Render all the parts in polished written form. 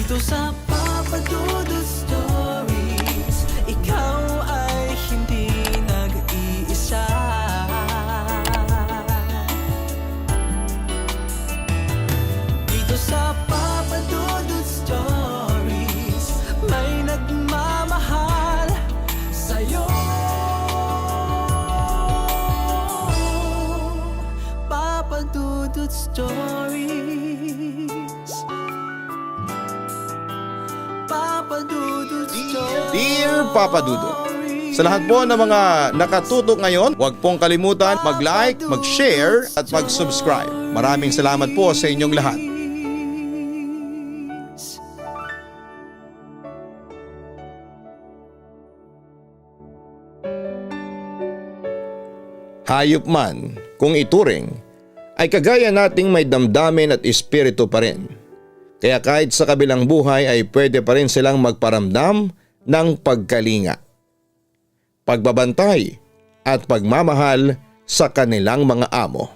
Dito sa Papa Dudut Stories, ikaw ay hindi nag-iisa. Dito sa Papa Dudut Stories, may nagmamahal sa'yo. Papa Dudut Stories, Papa Dudut Stories. Dear Papa Dudut, sa lahat po ng mga nakatutok ngayon, huwag pong kalimutan mag-like, mag-share at mag-subscribe. Maraming salamat po sa inyong lahat. Hayop man, kung ituring, ay kagaya nating may damdamin at espiritu pa rin. Kaya kahit sa kabilang buhay ay pwede pa rin silang magparamdam ng pagkalinga, pagbabantay at pagmamahal sa kanilang mga amo.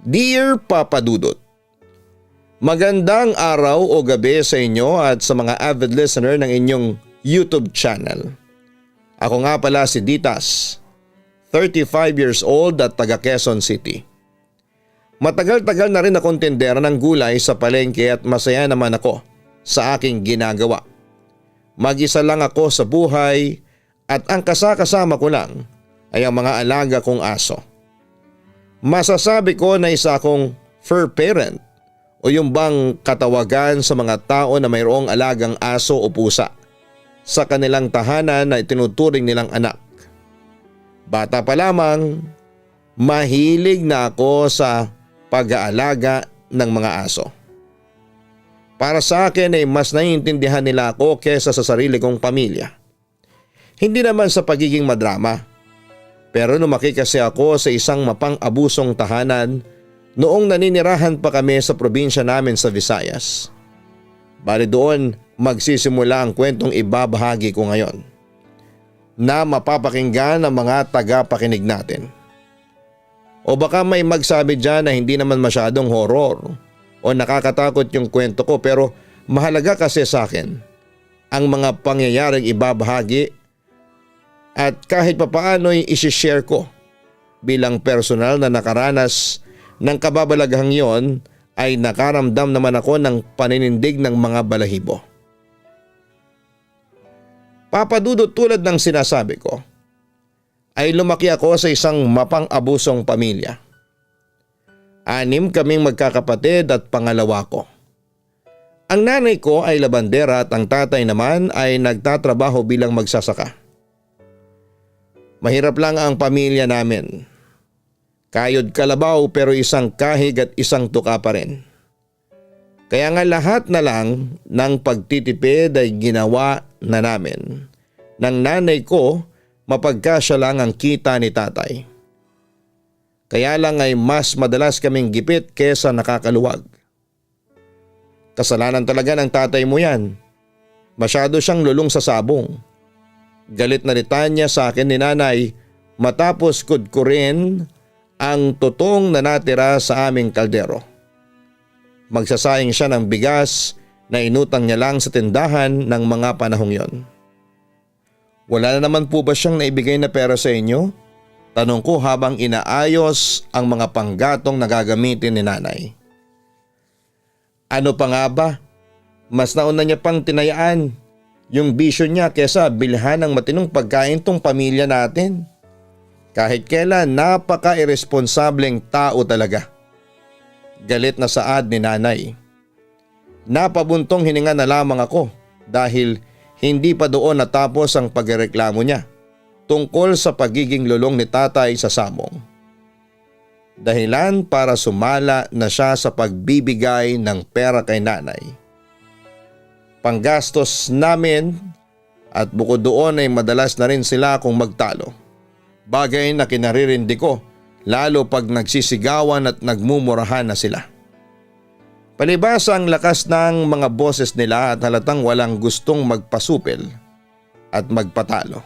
Dear Papa Dudut, magandang araw o gabi sa inyo at sa mga avid listener ng inyong YouTube channel. Ako nga pala si Ditas, 35 years old at taga Quezon City. Matagal-tagal na rin akong tindera ng gulay sa palengke at masaya naman ako sa aking ginagawa. Mag-isa lang ako sa buhay at ang kasama ko lang ay ang mga alaga kong aso. Masasabi ko na isa akong fur parent o yung bang katawagan sa mga tao na mayroong alagang aso o pusa sa kanilang tahanan na itinuturing nilang anak. Bata pa lamang, mahilig na ako sa pag-aalaga ng mga aso. Para sa akin ay mas naiintindihan nila ako kesa sa sarili kong pamilya. Hindi naman sa pagiging madrama, pero lumaki kasi ako sa isang mapang-abusong tahanan noong naninirahan pa kami sa probinsya namin sa Visayas. Bali doon magsisimula ang kwentong ibabahagi ko ngayon, na mapapakinggan ng mga tagapakinig natin. O baka may magsabi dyan na hindi naman masyadong horror o nakakatakot yung kwento ko, pero mahalaga kasi sa akin ang mga pangyayaring ibabahagi at kahit papaano'y isishare ko bilang personal na nakaranas ng kababalaghang yon ay nakaramdam naman ako ng paninindig ng mga balahibo. Papa Dudut, tulad ng sinasabi ko, ay lumaki ako sa isang mapang-abusong pamilya. 6 kaming magkakapatid at pangalawa ko. Ang nanay ko ay labandera at ang tatay naman ay nagtatrabaho bilang magsasaka. Mahirap lang ang pamilya namin. Kayod kalabaw pero isang kahig at isang tuka pa rin. Kaya nga lahat na lang ng pagtitipid ay ginawa na namin ng nanay ko mapagkasya lang ang kita ni tatay. Kaya lang ay mas madalas kaming gipit kesa nakakaluwag. Kasalanan talaga ng tatay mo yan. Masyado siyang lulong sa sabong. Galit na litanya sa akin ni nanay matapos kudkurin ang tutong na natira sa aming kaldero. Magsasayang siya ng bigas na inutang niya lang sa tindahan ng mga panahong yon. Wala na naman po ba siyang naibigay na pera sa inyo? Tanong ko habang inaayos ang mga panggatong na gagamitin ni nanay. Ano pa nga ba? Mas nauna niya pang tinayaan yung bisyo niya kesa bilhan ng matinong pagkain tong pamilya natin. Kahit kailan napaka-irresponsableng tao talaga. Galit na saad ni nanay. Napabuntong hininga na lamang ako dahil hindi pa doon natapos ang pagreklamo niya tungkol sa pagiging lulong ni tatay sa sabong. Dahilan para sumala na siya sa pagbibigay ng pera kay nanay. Panggastos namin at bukod doon ay madalas na rin sila akong magtalo. Bagay na kinaririndi ko lalo pag nagsisigawan at nagmumurahan na sila. Palibhasa ang lakas ng mga boses nila at halatang walang gustong magpasupil at magpatalo.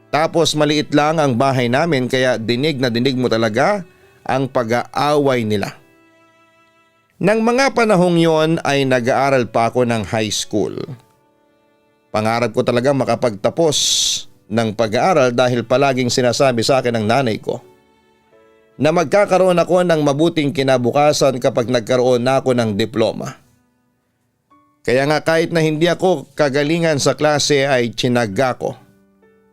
Tapos maliit lang ang bahay namin kaya dinig na dinig mo talaga ang pag-aaway nila. Nang mga panahong yon ay nag-aaral pa ako ng high school. Pangarap ko talaga makapagtapos ng pag-aaral dahil palaging sinasabi sa akin ng nanay ko na magkakaroon ako ng mabuting kinabukasan kapag nagkaroon na ako ng diploma. Kaya nga kahit na hindi ako kagalingan sa klase ay tsinagga ko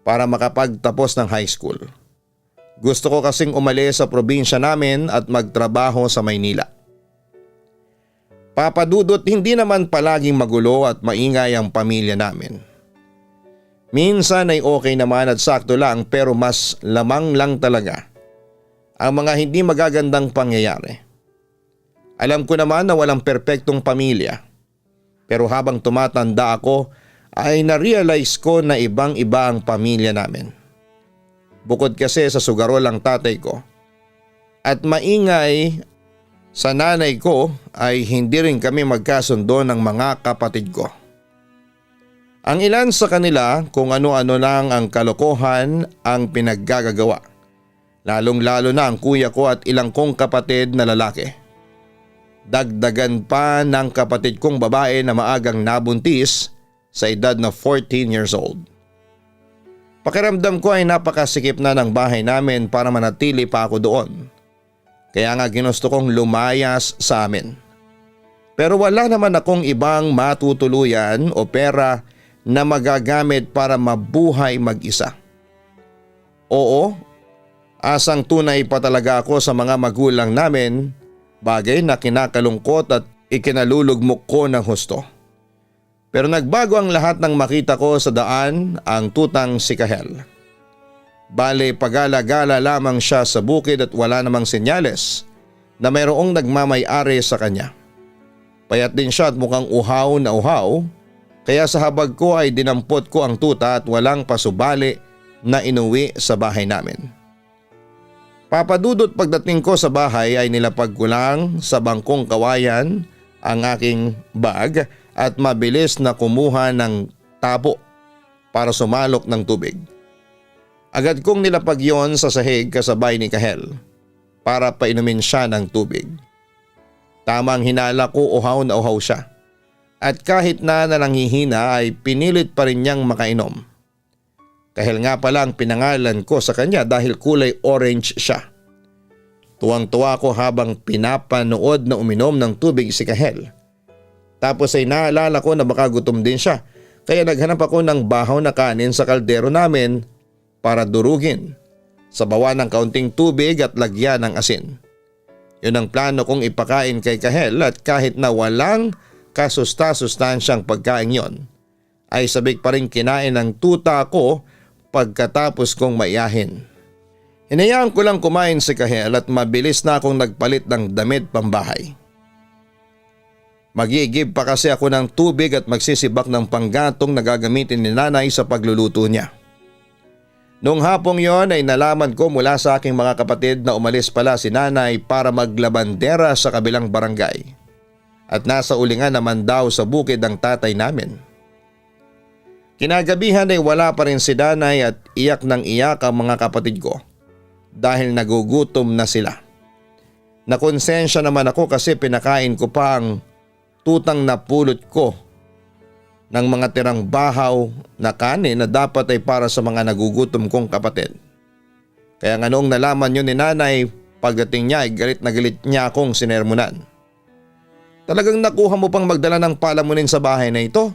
para makapagtapos ng high school. Gusto ko kasing umalis sa probinsya namin at magtrabaho sa Maynila. Papadudot, hindi naman palaging magulo at maingay ang pamilya namin. Minsan ay okay naman at sakto lang pero mas lamang lang talaga ang mga hindi magagandang pangyayari. Alam ko naman na walang perpektong pamilya pero habang tumatanda ako ay na-realize ko na ibang-iba ang pamilya namin. Bukod kasi sa sugarol ang tatay ko at maingay sa nanay ko ay hindi rin kami magkasundo ng mga kapatid ko. Ang ilan sa kanila kung ano-ano lang ang kalokohan ang pinaggagawa. Lalong-lalo na ang kuya ko at ilang kong kapatid na lalaki. Dagdagan pa ng kapatid kong babae na maagang nabuntis sa edad na 14 years old. Pakiramdam ko ay napakasikip na ng bahay namin para manatili pa ako doon. Kaya nga ginusto kong lumayas sa amin. Pero wala naman akong ibang matutuluyan o pera na magagamit para mabuhay mag-isa. Oo, asang tunay pa talaga ako sa mga magulang namin, bagay na kinakalungkot at ikinalulugmok ko ng husto. Pero nagbago ang lahat nang makita ko sa daan ang tutang si Kahel. Bale pagala-gala lamang siya sa bukid at wala namang senyales na mayroong nagmamay-ari sa kanya. Payat din siya at mukhang uhaw na uhaw, kaya sa habag ko ay dinampot ko ang tuta at walang pasubali na inuwi sa bahay namin. Papadudot, pagdating ko sa bahay ay nilapag ko lang sa bangkong kawayan ang aking bag at mabilis na kumuha ng tabo para sumalok ng tubig. Agad kong nilapag yon sa sahig kasabay ni Kahel para painumin siya ng tubig. Tamang hinala ko, uhaw na uhaw siya. At kahit na nananghihina ay pinilit pa rin niyang makainom. Kahel nga pala ang pinangalan ko sa kanya dahil kulay orange siya. Tuwang-tuwa ko habang pinapanood na uminom ng tubig si Kahel. Tapos ay naalala ko na baka gutom din siya, kaya naghanap ako ng bahaw na kanin sa kaldero namin para durugin, sabawan ng kaunting tubig at lagyan ng asin. Yun ang plano kong ipakain kay Kahel at kahit na walang kasusta-sustansyang pagkain yon, ay sabik pa rin kinain ng tuta ko pagkatapos kong maiyahin. Hinayaan ko lang kumain si Kahel at mabilis na akong nagpalit ng damit pambahay. Magigib pa kasi ako ng tubig at magsisibak ng panggatong na gagamitin ni nanay sa pagluluto niya. Noong hapong yon ay nalaman ko mula sa aking mga kapatid na umalis pala si nanay para maglabandera sa kabilang barangay. At nasa ulingan naman daw sa bukid ang tatay namin. Kinagabihan ay wala pa rin si nanay at iyak ng iyak ang mga kapatid ko dahil nagugutom na sila. Nakonsensya naman ako kasi pinakain ko pa ang tutang napulot ko ng mga tirang bahaw na kanin na dapat ay para sa mga nagugutom kong kapatid. Kaya nga noong nalaman yun ni nanay, pagdating niya ay galit na galit niya akong sinermonan. Talagang nakuha mo pang magdala ng palamunin sa bahay na ito?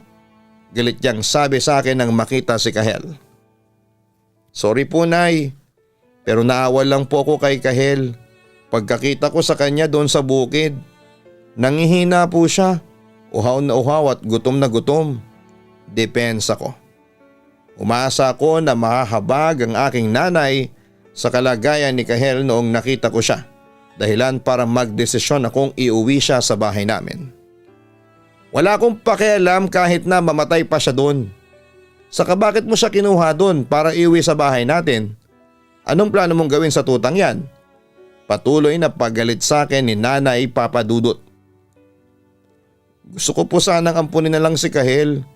Galit niyang sabi sa akin nang makita si Kahel. Sorry po nay, pero naawa lang po ako kay Kahel. Pagkakita ko sa kanya doon sa bukid, nangihina po siya, uhaw na uhaw at gutom na gutom. Depensa ko. Umasa ako na mahahabag ang aking nanay sa kalagayan ni Kahel noong nakita ko siya, dahilan para magdesisyon akong iuwi siya sa bahay namin. Wala akong pakialam kahit na mamatay pa siya doon. Saka bakit mo siya kinuha doon para iuwi sa bahay natin? Anong plano mong gawin sa tutang yan? Patuloy na paggalit sa akin ni Nanay Papadudot. Gusto ko po sanang ampunin na lang si Kahel.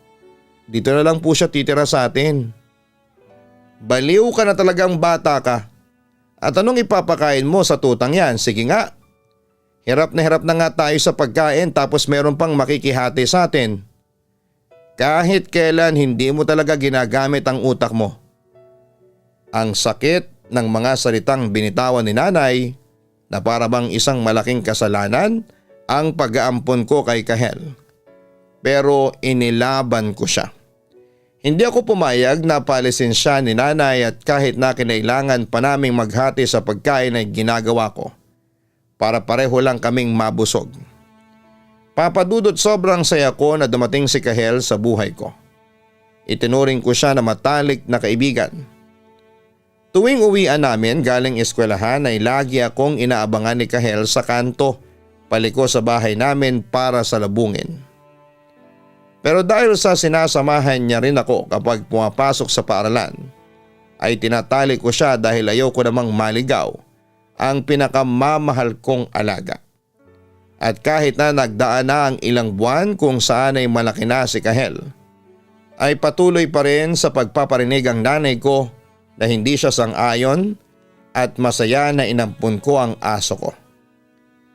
Dito na lang po siya titira sa atin. Baliw ka na talagang bata ka. At anong ipapakain mo sa tutang yan? Sige nga. Hirap na nga tayo sa pagkain tapos meron pang makikihati sa atin. Kahit kailan hindi mo talaga ginagamit ang utak mo. Ang sakit ng mga salitang binitawan ni nanay na para bang isang malaking kasalanan ang pag-aampon ko kay Kahel. Pero inilaban ko siya. Hindi ako pumayag na palisin siya ni nanay at kahit na kinailangan pa naming maghati sa pagkain ay ginagawa ko. Para pareho lang kaming mabusog. Papadudot sobrang saya ko na dumating si Kahel sa buhay ko. Itinuring ko siya na matalik na kaibigan. Tuwing uwian namin galing eskwelahan ay lagi akong inaabangan ni Kahel sa kanto paliko sa bahay namin para salubungin. Pero dahil sa sinasamahan niya rin ako kapag pumapasok sa paaralan, ay tinatali ko siya dahil ayaw ko namang maligaw ang pinakamamahal kong alaga. At kahit na nagdaan na ang ilang buwan kung saan ay malaki na si Kahel, ay patuloy pa rin sa pagpaparinig ang nanay ko na hindi siya sang-ayon at masaya na inampun ko ang aso ko.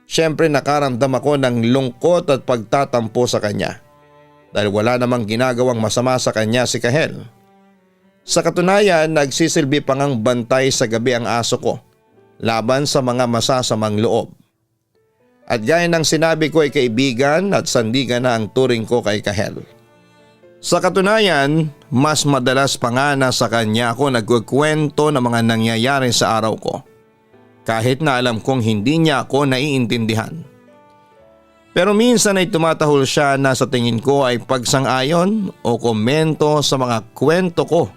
Siyempre nakaramdam ako ng lungkot at pagtatampo sa kanya dahil wala namang ginagawang masama sa kanya si Kahel. Sa katunayan, nagsisilbi pang ang bantay sa gabi ang aso ko laban sa mga masasamang loob. At gaya ng sinabi ko ay kaibigan at sandigan na ang turing ko kay Kahel. Sa katunayan, mas madalas pa nga na sa kanya ako nagkukwento ng mga nangyayari sa araw ko. Kahit na alam kong hindi niya ako naiintindihan. Pero minsan ay tumatahol siya na sa tingin ko ay pagsang-ayon o komento sa mga kwento ko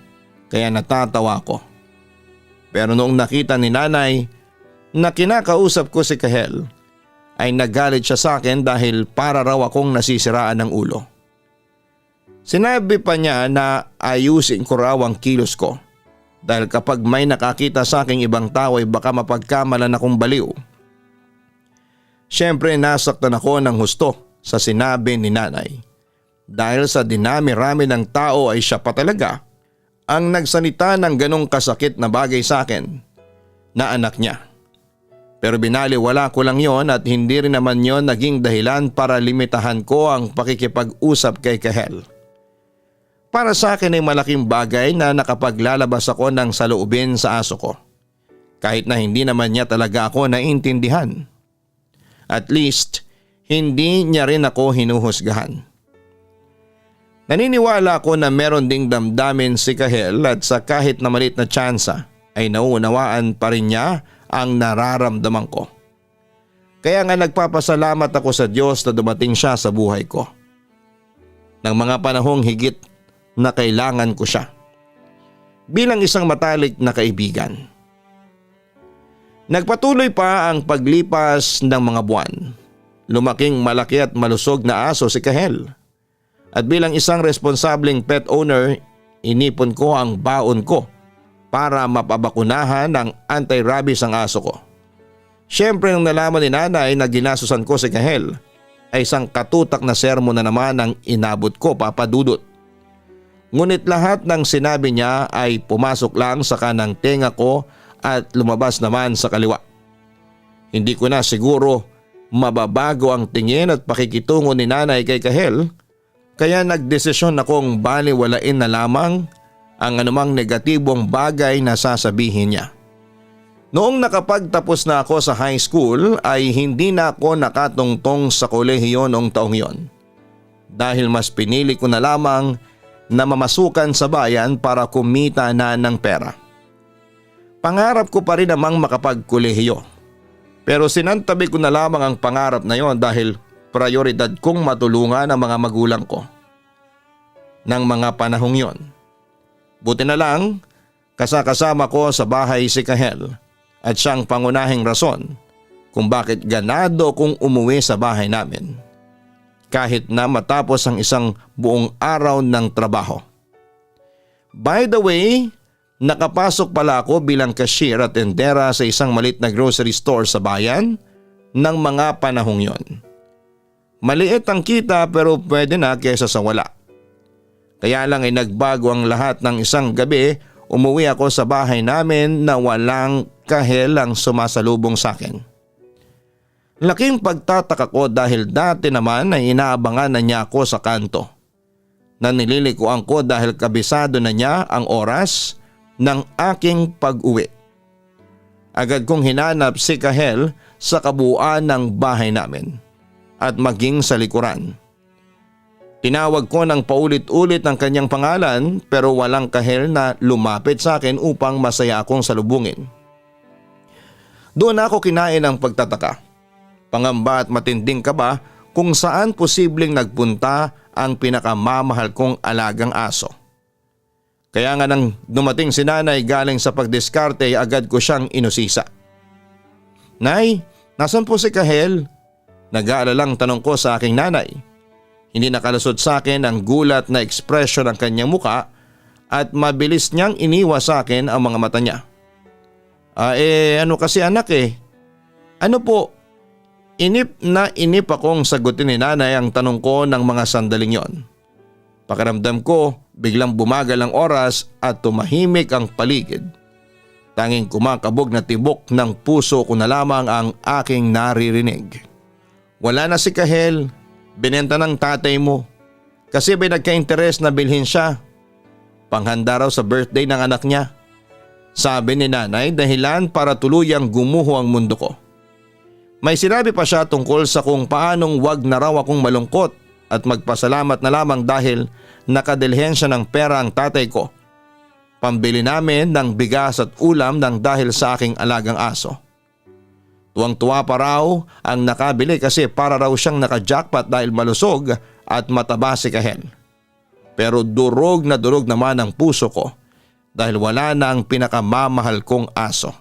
kaya natatawa ko. Pero noong nakita ni nanay na kinakausap ko si Kahel ay nagalit siya sa akin dahil para raw akong nasisiraan ng ulo. Sinabi pa niya na ayusin ko raw ang kilos ko dahil kapag may nakakita sa aking ibang tao ay baka mapagkamalan akong baliw. Siyempre nasaktan ako ng husto sa sinabi ni nanay dahil sa dinami-rami ng tao ay siya pa talaga ang nagsalita ng ganong kasakit na bagay sa akin na anak niya. Pero binaliwala ko lang yon at hindi rin naman yon naging dahilan para limitahan ko ang pakikipag-usap kay Kahel. Para sa akin ay malaking bagay na nakapaglalabas ako ng saloobin sa aso ko. Kahit na hindi naman niya talaga ako naiintindihan. At least, hindi niya rin ako hinuhusgahan. Naniniwala ako na meron ding damdamin si Kahel at sa kahit na maliit na tsansa ay nauunawaan pa rin niya ang nararamdaman ko. Kaya nga nagpapasalamat ako sa Diyos na dumating siya sa buhay ko. Ng mga panahong higit na kailangan ko siya. Bilang isang matalik na kaibigan. Nagpatuloy pa ang paglipas ng mga buwan. Lumaking malaki at malusog na aso si Kahel. At bilang isang responsableng pet owner, inipon ko ang baon ko para mapabakunahan ng anti-rabies ang aso ko. Siyempre nung nalaman ni nanay na ginasusan ko si Kahel, ay isang katutak na sermon na naman ang inabot ko, Papa Dudut. Ngunit lahat ng sinabi niya ay pumasok lang sa kanang tenga ko at lumabas naman sa kaliwa. Hindi ko na siguro mababago ang tingin at pakikitungo ni nanay kay Kahel, kaya nagdesisyon akong baliwalain na lamang ang anumang negatibong bagay na sasabihin niya. Noong nakapagtapos na ako sa high school ay hindi na ako nakatungtong sa kolehiyo noong taong yon. Dahil mas pinili ko na lamang na mamasukan sa bayan para kumita na ng pera. Pangarap ko pa rin namang makapagkolehiyo. Pero sinantabi ko na lamang ang pangarap na yon dahil prioridad kong matulungan ang mga magulang ko. Nang mga panahong yon. Buti na lang, kasakasama ko sa bahay si Kahel at siyang pangunahing rason kung bakit ganado kong umuwi sa bahay namin. Kahit na matapos ang isang buong araw ng trabaho. By the way, nakapasok pala ako bilang cashier at tendera sa isang malit na grocery store sa bayan ng mga panahong yon. Maliit ang kita pero pwede na kaysa sa wala. Kaya lang ay nagbago ang lahat ng isang gabi, umuwi ako sa bahay namin na walang Kahel ang sumasalubong sa akin. Laking pagtataka ko dahil dati naman ay inaabangan na niya ako sa kanto. Nanililikuan ko dahil kabisado na niya ang oras ng aking pag-uwi. Agad kong hinanap si Kahel sa kabuuan ng bahay namin at maging sa likuran. Tinawag ko ng paulit-ulit ang kanyang pangalan pero walang Kahel na lumapit sa akin upang masaya akong salubungin. Doon ako kinain ng pagtataka, pangamba at matinding kaba kung saan posibleng nagpunta ang pinakamamahal kong alagang aso. Kaya nga nang dumating si nanay galing sa pagdiskarte ay agad ko siyang inusisa. "Nay, nasan po si Kahel?" Nag-aalalang tanong ko sa aking nanay. Hindi nakalusot sa akin ang gulat na ekspresyon ng kanyang muka at mabilis niyang iniwa sa akin ang mga mata niya. Ano kasi anak eh?" "Ano po?" Inip na inip akong sagutin ni nanay ang tanong ko ng mga sandaling yon. Pakiramdam ko biglang bumagal ang oras at tumahimik ang paligid. Tanging kumakabog na tibok ng puso ko na lamang ang aking naririnig. "Wala na si Kahel. Binenta ng tatay mo. Kasi may nagka-interes na bilhin siya. Panghanda raw sa birthday ng anak niya," sabi ni nanay dahilan para tuluyang gumuho ang mundo ko. May sinabi pa siya tungkol sa kung paanong wag na raw akong malungkot at magpasalamat na lamang dahil nakadilhen siya ng pera ang tatay ko. Pambili namin ng bigas at ulam ng dahil sa aking alagang aso. Tuwang-tuwa pa raw ang nakabili kasi para raw siyang naka-jackpot dahil malusog at mataba si Kahel. Pero durog na durog naman ang puso ko dahil wala na ang pinakamamahal kong aso.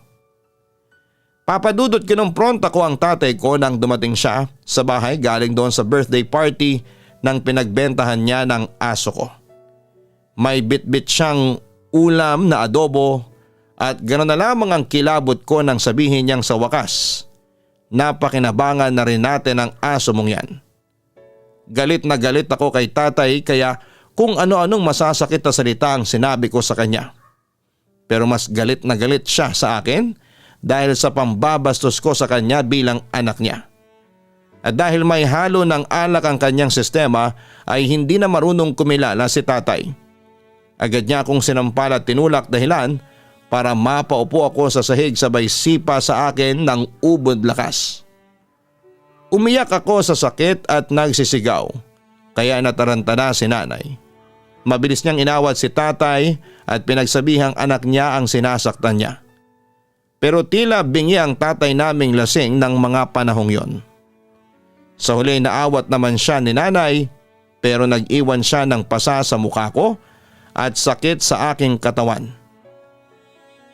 Papadudot kinumpronta ko ang tatay ko nang dumating siya sa bahay galing doon sa birthday party nang pinagbentahan niya ng aso ko. May bit-bit siyang ulam na adobo at gano'n na lamang ang kilabot ko nang sabihin niyang sa wakas, "Napakinabangan na rin natin ang aso mong yan." Galit na galit ako kay tatay kaya kung ano-anong masasakit na salita ang sinabi ko sa kanya. Pero mas galit na galit siya sa akin dahil sa pambabastos ko sa kanya bilang anak niya. At dahil may halo ng alak ang kanyang sistema ay hindi na marunong kumilala si tatay. Agad niya akong sinampal at tinulak dahilan para mapaupo ako sa sahig sabay sipa sa akin ng ubod lakas. Umiyak ako sa sakit at nagsisigaw kaya nataranta na si nanay. Mabilis niyang inawat si tatay at pinagsabihang anak niya ang sinasaktan niya. Pero tila bingi ang tatay naming lasing ng mga panahong yon. Sa huli naawat naman siya ni nanay pero nag-iwan siya ng pasa sa mukha ko at sakit sa aking katawan.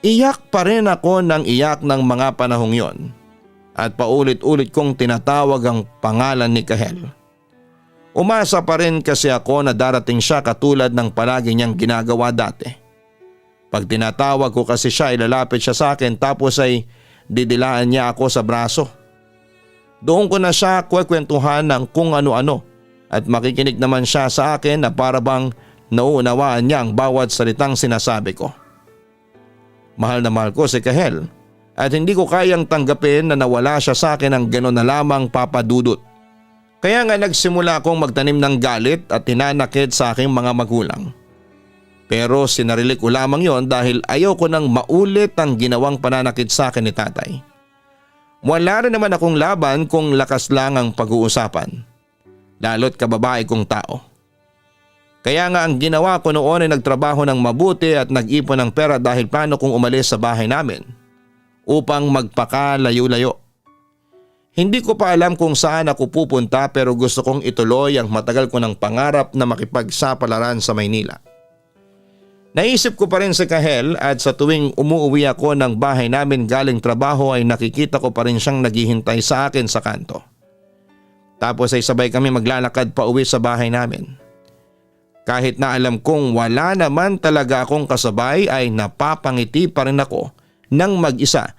Iyak pa rin ako ng iyak ng mga panahong yon at paulit-ulit kong tinatawag ang pangalan ni Kahel. Umasa pa rin kasi ako na darating siya katulad ng palagi niyang ginagawa dati. Pag tinatawag ko kasi siya ilalapit siya sa akin tapos ay didilaan niya ako sa braso. Doon ko na siya kwekwentuhan ng kung ano-ano at makikinig naman siya sa akin na para bang nauunawaan niya ang bawat salitang sinasabi ko. Mahal na mahal ko si Kahel at hindi ko kayang tanggapin na nawala siya sa akin ng gano'n na lamang papadudot. Kaya nga nagsimula akong magtanim ng galit at tinanakit sa aking mga magulang. Pero sinarili ko lamang yon dahil ayaw ko nang maulit ang ginawang pananakit sa akin ni tatay. Wala rin naman akong laban kung lakas lang ang pag-uusapan. Lalo't kababae kong tao. Kaya nga ang ginawa ko noon ay nagtrabaho ng mabuti at nag-ipon ng pera dahil plano kong umalis sa bahay namin upang magpakalayo-layo. Hindi ko pa alam kung saan ako pupunta pero gusto kong ituloy ang matagal ko ng pangarap na makipagsapalaran sa Maynila. Naisip ko pa rin si Kahel at sa tuwing umuwi ako ng bahay namin galing trabaho ay nakikita ko pa rin siyang naghihintay sa akin sa kanto. Tapos ay sabay kami maglalakad pa uwi sa bahay namin. Kahit na alam kong wala naman talaga akong kasabay ay napapangiti pa rin ako ng mag-isa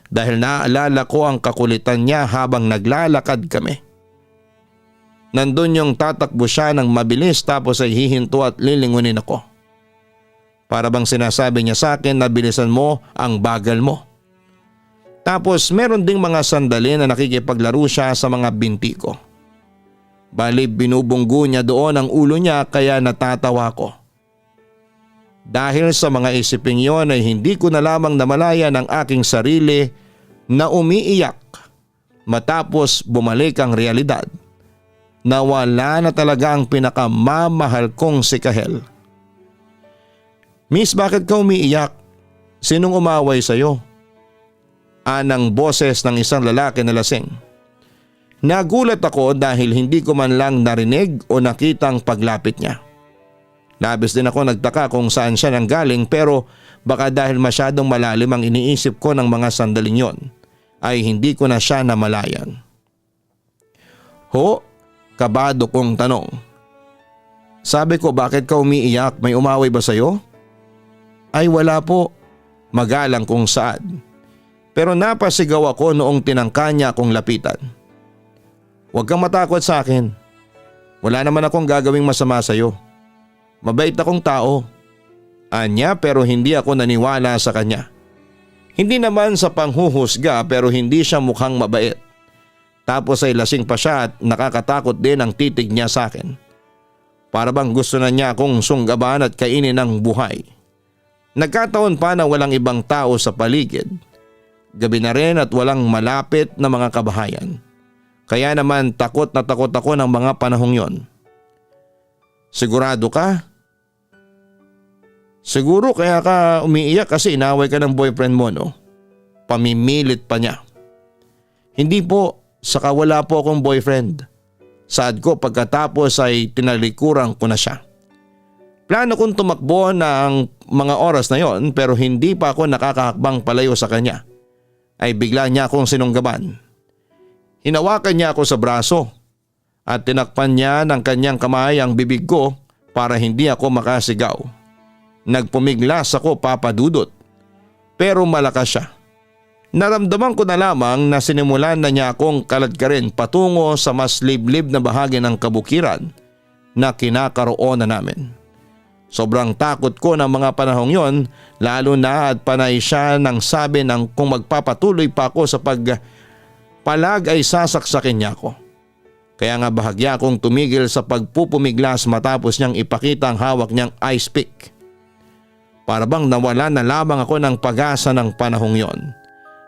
dahil naaalala ko ang kakulitan niya habang naglalakad kami. Nandun yung tatakbo siya ng mabilis tapos ay hihinto at lilingunin ako. Para bang sinasabi niya sa akin na bilisan mo ang bagal mo. Tapos meron ding mga sandali na nakikipaglaro siya sa mga binti ko. Bali binubunggo niya doon ang ulo niya kaya natatawa ko. Dahil sa mga isiping yon ay hindi ko na lamang namalayan ang aking sarili na umiiyak matapos bumalik ang realidad na wala na talaga ang pinakamamahal kong si Kahel. Miss, bakit ka umiiyak? Sinong umaway sa'yo? Anang boses ng isang lalaki na lasing. Nagulat ako dahil hindi ko man lang narinig o nakitang paglapit niya. Labis din ako nagtaka kung saan siya nanggaling pero baka dahil masyadong malalim ang iniisip ko ng mga sandaling yon ay hindi ko na siya namalayan. Ho? Kabado kong tanong. Sabi ko, bakit ka umiiyak? May umaway ba sa'yo? Ay wala po. Magalang kung saan. Pero napasigaw ako noong tinangka niya akong lapitan. Huwag kang matakot sa akin. Wala naman akong gagawing masama sa'yo. Mabait akong tao. Anya pero hindi ako naniwala sa kanya. Hindi naman sa panghuhusga pero hindi siya mukhang mabait. Tapos ay lasing pa siya at nakakatakot din ang titig niya sa akin. Para bang gusto na niya akong sunggaban at kainin ng buhay. Nagkataon pa na walang ibang tao sa paligid. Gabi na rin at walang malapit na mga kabahayan. Kaya naman takot na takot ako ng mga panahong yon. Sigurado ka? Siguro kaya ka umiiyak kasi inaway ka ng boyfriend mo, no? Pamimilit pa niya. Hindi po, saka wala po akong boyfriend. Saad ko pagkatapos ay tinalikuran ko na siya. Plano kong tumakbo ng mga oras na yon pero hindi pa ako nakakahakbang palayo sa kanya. Ay bigla niya akong sinunggaban. Hinawakan niya ako sa braso at tinakpan niya ng kanyang kamay ang bibig ko para hindi ako makasigaw. Nagpumiglas ako, Papa Dudut, pero malakas siya. Naramdaman ko na lamang na sinimulan na niya akong kaladkarin patungo sa mas liblib na bahagi ng kabukiran na kinakaroon na namin. Sobrang takot ko ng mga panahong yon lalo na at panay siya nang sabi ng kung magpapatuloy pa ako sa pagpalag ay sasaksakin niya ako. Kaya nga bahagya akong tumigil sa pagpupumiglas matapos niyang ipakita ang hawak niyang ice pick. Para bang nawala na lamang ako ng pag-asa ng panahong yon.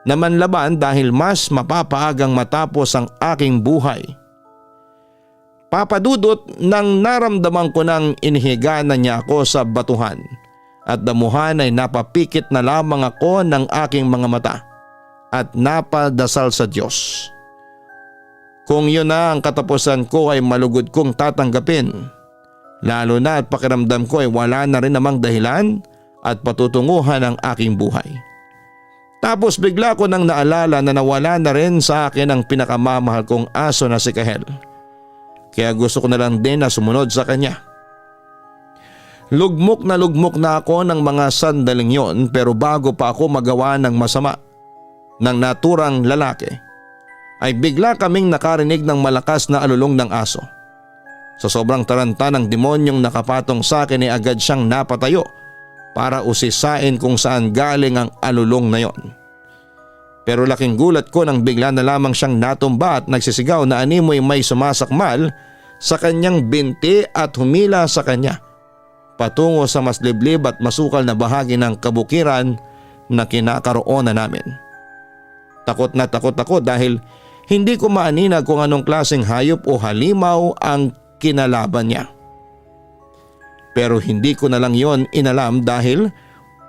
Namanlaban dahil mas mapapaagang matapos ang aking buhay. Papadudot nang naramdaman ko nang inihiga na niya ako sa batuhan at damuhan ay napapikit na lamang ako ng aking mga mata at napadasal sa Diyos. Kung yun na ang katapusan ko ay malugod kong tatanggapin, lalo na at pakiramdam ko ay wala na rin namang dahilan at patutunguhan ang aking buhay. Tapos bigla ko nang naalala na nawala na rin sa akin ang pinakamamahal kong aso na si Kahel. Kaya gusto ko na lang din na sumunod sa kanya. Lugmok na ako ng mga sandaling yon pero bago pa ako magawa ng masama ng naturang lalaki ay bigla kaming nakarinig ng malakas na alulong ng aso. Sa sobrang taranta ng demonyong nakapatong sa akin ay agad siyang napatayo para usisain kung saan galing ang alulong na yon. Pero laking gulat ko nang bigla na lamang siyang natumba at nagsisigaw na animoy may sumasakmal sa kanyang binti at humila sa kanya patungo sa mas liblib at masukal na bahagi ng kabukiran na kinakaroon na namin. Takot na takot ako dahil hindi ko maaninag kung anong klaseng hayop o halimaw ang kinalaban niya. Pero hindi ko na lang yon inalam dahil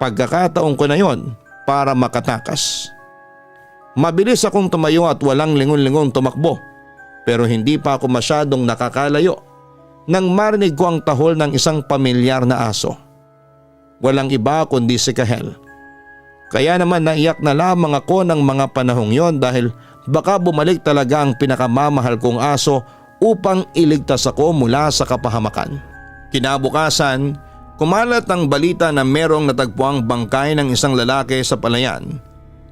pagkakataon ko na yon para makatakas. Mabilis akong tumayo at walang lingon-lingon tumakbo pero hindi pa ako masyadong nakakalayo nang marinig ko ang tahol ng isang pamilyar na aso. Walang iba kundi si Kahel. Kaya naman naiyak na lamang ako ng mga panahong yon dahil baka bumalik talaga ang pinakamamahal kong aso upang iligtas ako mula sa kapahamakan. Kinabukasan, kumalat ang balita na merong natagpuang bangkay ng isang lalaki sa palayan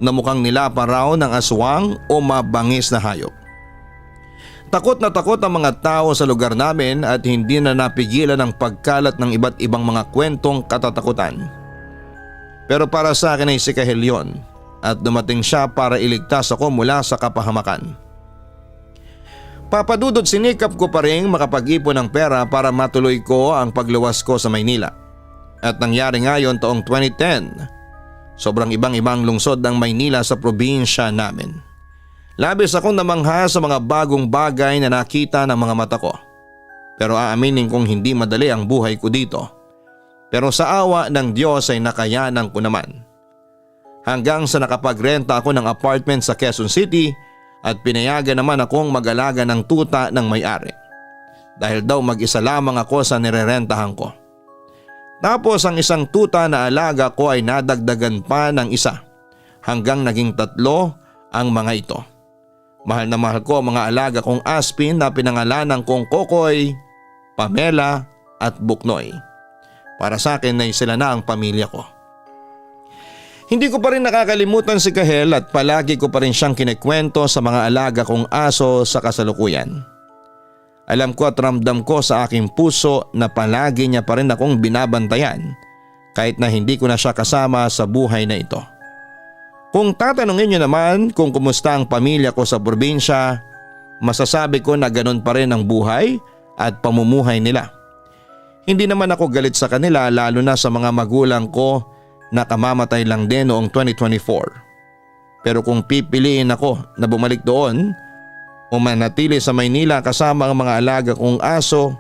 na mukhang nilapa raw ng aswang o mabangis na hayop. Takot na takot ang mga tao sa lugar namin at hindi na napigilan ang pagkalat ng iba't ibang mga kwentong katatakutan. Pero para sa akin ay si Kahel yun at dumating siya para iligtas ako mula sa kapahamakan. Papa Dudut, sinikap ko pa rin makapag-ipon ng pera para matuloy ko ang pagluwas ko sa Maynila. At nangyari ngayon taong 2010. Sobrang ibang-ibang lungsod ng Maynila sa probinsya namin. Labis akong namangha sa mga bagong bagay na nakita ng mga mata ko. Pero aaminin kong hindi madali ang buhay ko dito. Pero sa awa ng Diyos ay nakayanan ko naman. Hanggang sa nakapagrenta ako ng apartment sa Quezon City at pinayagan naman akong mag-alaga ng tuta ng may-ari. Dahil daw mag-isa lamang ako sa nirerentahan ko. Tapos ang isang tuta na alaga ko ay nadagdagan pa ng isa hanggang naging 3 ang mga ito. Mahal na mahal ko ang mga alaga kong aspin na pinangalanan kong Kokoy, Pamela at Buknoy. Para sa akin ay sila na ang pamilya ko. Hindi ko pa rin nakakalimutan si Kahel at palagi ko pa rin siyang kinikwento sa mga alaga kong aso sa kasalukuyan. Alam ko at ramdam ko sa aking puso na palagi niya pa rin akong binabantayan kahit na hindi ko na siya kasama sa buhay na ito. Kung tatanungin niyo naman kung kumusta ang pamilya ko sa probinsya, masasabi ko na ganun pa rin ang buhay at pamumuhay nila. Hindi naman ako galit sa kanila lalo na sa mga magulang ko na kamamatay lang din noong 2024. Pero kung pipiliin ako na bumalik doon o manatili sa Maynila kasama ang mga alaga kong aso,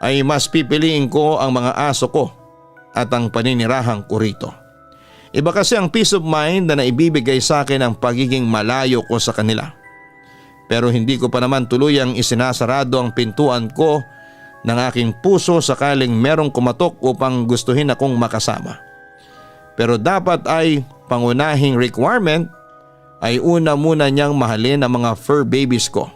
ay mas pipiliin ko ang mga aso ko at ang paninirahan ko rito. Iba kasi ang peace of mind na naibibigay sa akin ang pagiging malayo ko sa kanila. Pero hindi ko pa naman tuluyang isinasarado ang pintuan ko ng aking puso sakaling merong kumatok upang gustuhin akong makasama. Pero dapat ay pangunahing requirement ay una muna niyang mahalin ang mga fur babies ko.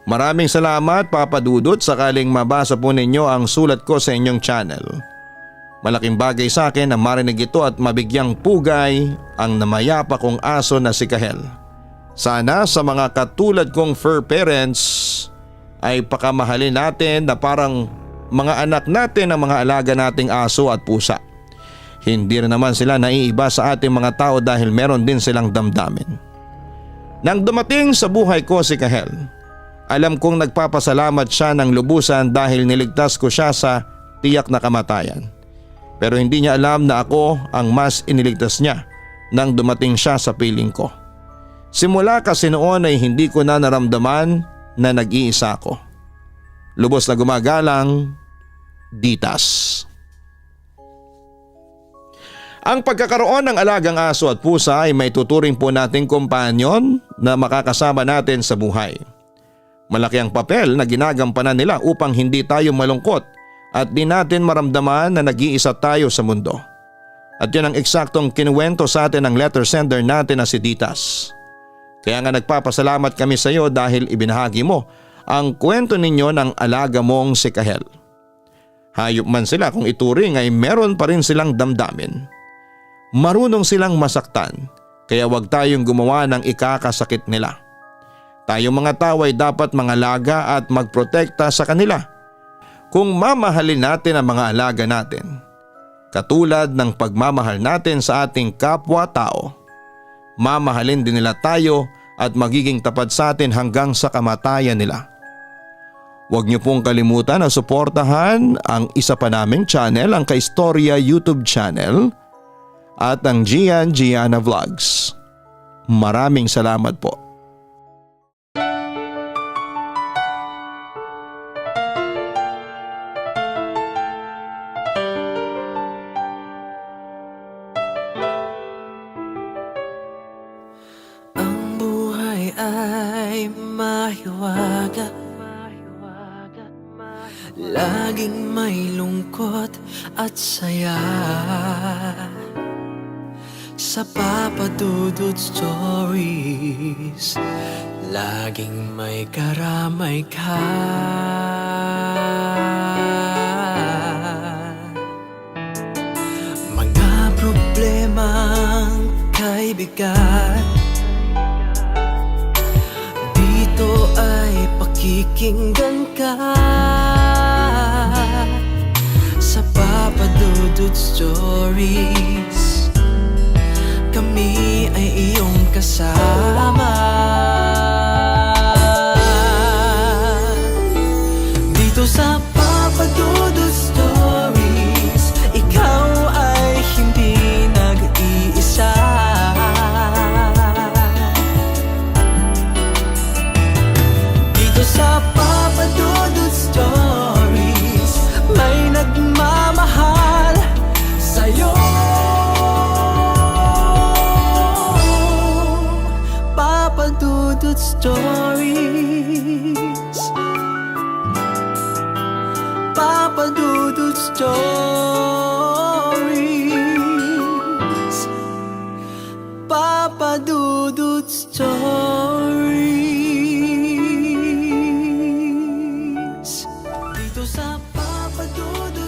Maraming salamat Papa Dudut sakaling mabasa po ninyo ang sulat ko sa inyong channel. Malaking bagay sa akin na marinig ito at mabigyang pugay ang namayapa kong aso na si Kahel. Sana sa mga katulad kong fur parents ay pakamahalin natin na parang mga anak natin ang mga alaga nating aso at pusa. Hindi rin naman sila naiiba sa ating mga tao dahil meron din silang damdamin. Nang dumating sa buhay ko si Kahel, alam kong nagpapasalamat siya ng lubusan dahil niligtas ko siya sa tiyak na kamatayan. Pero hindi niya alam na ako ang mas iniligtas niya nang dumating siya sa piling ko. Simula kasi noon ay hindi ko na naramdaman na nag-iisa ako. Lubos na gumagalang, Ditas. Ang pagkakaroon ng alagang aso at pusa ay may tuturing po nating kompanyon na makakasama natin sa buhay. Malaki ang papel na ginagampanan nila upang hindi tayo malungkot at di natin maramdaman na nag-iisa tayo sa mundo. At yun ang eksaktong kinuwento sa atin ng letter sender natin na si Ditas. Kaya nga nagpapasalamat kami sa iyo dahil ibinahagi mo ang kwento ninyo ng alaga mong si Kahel. Hayop man sila kung ituring ay meron pa rin silang damdamin. Marunong silang masaktan kaya wag tayong gumawa ng ikakasakit nila. Tayong mga tao ay dapat mangalaga at magprotekta sa kanila. Kung mamahalin natin ang mga alaga natin, katulad ng pagmamahal natin sa ating kapwa-tao, mamahalin din nila tayo at magiging tapat sa atin hanggang sa kamatayan nila. Huwag niyo pong kalimutan na suportahan ang isa pa naming channel, ang Kaistorya YouTube channel at ang Gianna Vlogs. Maraming salamat po. Ang buhay ay mahiwaga, laging may lungkot at saya. Sa Papa Dudut Stories, laging may karamay ka. Mga problemang kaibigan, dito ay pakikinggan ka. Sa Papa Dudut Stories, kami ay iyong kasama. Dito sa Papa Dudut Stories, ikaw ay hindi nag-iisa. Dito sa Papa Dudut Stories, may nagmamahal sa'yo. Papa Dudut Stories, Papa Dudut Stories, Papa Dudut Stories. Dito sa Papa Dudut